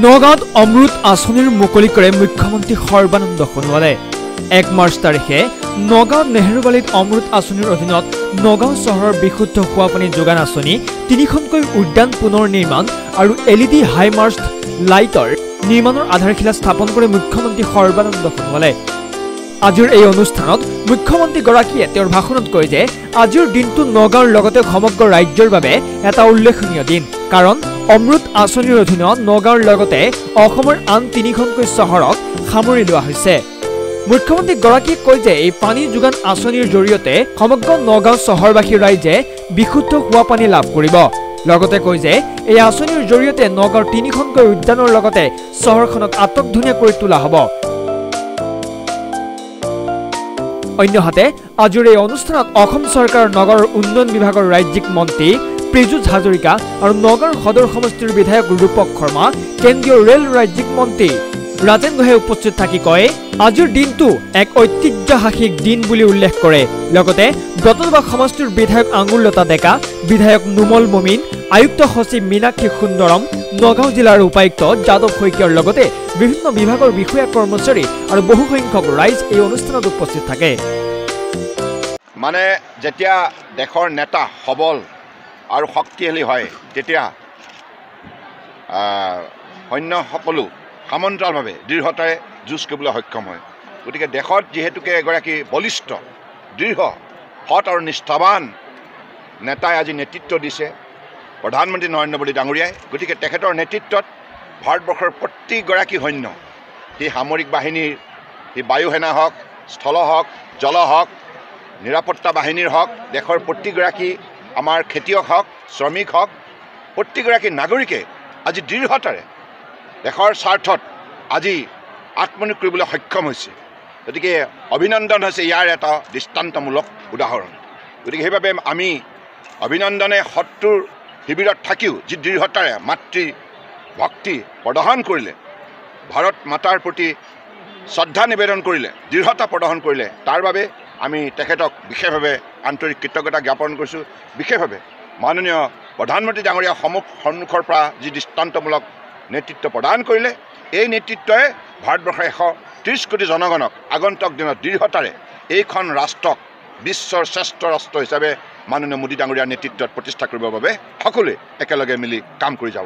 নগাঁৱত অমৃত আঁচনিৰ মুকলি কৰে মুখ্যমন্ত্ৰী সৰ্বানন্দ সোণোৱালে। 1 মাৰ্চ তাৰিখে নগাঁৱত নেহৰুবালিত অমৃত আঁচনিৰ অধীনত নগাঁও চহৰৰ বিশুদ্ধ খোৱা পানী যোগান আঁচনি, 3খনকৈ উদ্যান পুনৰ নিৰ্মাণ আৰু LED হাইমাষ্ট লাইটৰ নিৰ্মাণৰ আধাৰশিলা স্থাপন কৰে মুখ্যমন্ত্ৰী সৰ্বানন্দ সোণোৱালে। আজিৰ এই অনুষ্ঠানত মুখ্যমন্ত্ৰীগৰাকীয়ে তেওঁৰ ভাষণত কয় যে আজিৰ দিনটো নগাঁৱৰ লগতে সমগ্ৰ ৰাজ্যৰ বাবে এটা উল্লেখনীয় দিন, কাৰণ অমৃত আঁচনিৰ অধীনত নগাঁৱৰ লগতে অসমৰ আন 3খনকৈ চহৰক সামৰি লোৱা হৈছে। মুখ্যমন্ত্ৰীগৰাকীয়ে কয় যে এই পানী যোগান আঁচনিৰ জৰিয়তে সমগ্ৰ নগাঁও চহৰবাসী ৰাইজে বিশুদ্ধ খোৱা পানী লাভ কৰিব। লগতে কয় যে এই আঁচনিৰ জৰিয়তে নগাঁৱৰ 3খনকৈ উদ্যানৰ লগতে চহৰখনক আটকধুনীয়া কৰি তোলা হ'ব। অন্যহাতে আজিৰ এই অনুষ্ঠানত অসম চৰকাৰৰ নগৰ উন্নয়ন বিভাগৰ ৰাজ্যিক মন্ত্ৰী পীযুষ হাজৰিকা আৰু নগৰ সদৰ সমষ্টিৰ বিধায়ক ৰূপক শৰ্মা, কেন্দ্ৰীয় ৰেল ৰাজ্যিক মন্ত্ৰী ৰাজেন গোহাঁই উপস্থিত থাকি কয়, আজিৰ দিনটো এক ঐতিহ্যসাহসিক দিন বুলি উল্লেখ কৰে। লগতে ব্ৰতলবাগ সমষ্টিৰ বিধায়ক আঙুৰলতা ডেকা, বিধায়ক নুমল মমিন, আয়ুক্ত সচিব মীনাক্ষী সুন্দৰম, নগাঁও জিলাৰ উপায়ুক্ত যাদৱ শইকীয়াৰ লগতে বিভিন্ন বিভাগৰ বিষয়া কৰ্মচাৰী আৰু বহুসংখ্যক ৰাইজ এই অনুষ্ঠানত উপস্থিত থাকে। মানে যেতিয়া দেশৰ নেতা সবল আৰু শক্তিশালী হয়, তেতিয়া সৈন্য সকলো সমান্তৰালভাৱে দৃঢ়তাৰে যুঁজ কৰিবলৈ সক্ষম হয়। গতিকে দেশত যিহেতুকে এগৰাকী বলিষ্ঠ, দৃঢ়, সৎ আৰু নিষ্ঠাৱান নেতাই আজি নেতৃত্ব দিছে, প্ৰধানমন্ত্ৰী নৰেন্দ্ৰ মোদী ডাঙৰীয়াই। গতিকে তেখেতৰ নেতৃত্বত ভাৰতবৰ্ষৰ প্ৰতিগৰাকী সৈন্য, সেই সামৰিক বাহিনীৰ, সেই বায়ুসেনা হওক, স্থল হওক, জল হওক, নিৰাপত্তা বাহিনীৰ হওক, দেশৰ প্ৰতিগৰাকী আমাৰ খেতিয়ক হওক, শ্ৰমিক হওক, প্ৰতিগৰাকী নাগৰিকে আজি দৃঢ়তাৰে দেশৰ স্বাৰ্থত আজি আত্মনিয়োগ কৰিবলৈ সক্ষম হৈছে। গতিকে অভিনন্দন হৈছে ইয়াৰ এটা দৃষ্টান্তমূলক উদাহৰণ। গতিকে সেইবাবে আমি অভিনন্দনে শত্ৰুৰ শিবিৰত থাকিও যি দৃঢ়তাৰে মাতৃ ভক্তি প্ৰদৰ্শন কৰিলে, ভাৰত মাতাৰ প্ৰতি শ্ৰদ্ধা নিবেদন কৰিলে, দৃঢ়তা প্ৰদৰ্শন কৰিলে, তাৰ বাবে আমি তেখেতক বিশেষভাৱে আন্তৰিক কৃতজ্ঞতা জ্ঞাপন কৰিছোঁ। বিশেষভাৱে মাননীয় প্ৰধানমন্ত্ৰী ডাঙৰীয়া সন্মুখৰ পৰা যি দৃষ্টান্তমূলক নেতৃত্ব প্ৰদান কৰিলে, এই নেতৃত্বই ভাৰতবৰ্ষৰ 130 কোটি জনগণক আগন্তুক দিনত দৃঢ়তাৰে এইখন ৰাষ্ট্ৰক বিশ্বৰ শ্ৰেষ্ঠ ৰাষ্ট্ৰ হিচাপে মাননীয় মোদী ডাঙৰীয়াৰ নেতৃত্বত প্ৰতিষ্ঠা কৰিবৰ বাবে সকলোৱে একেলগে মিলি কাম কৰি যাব।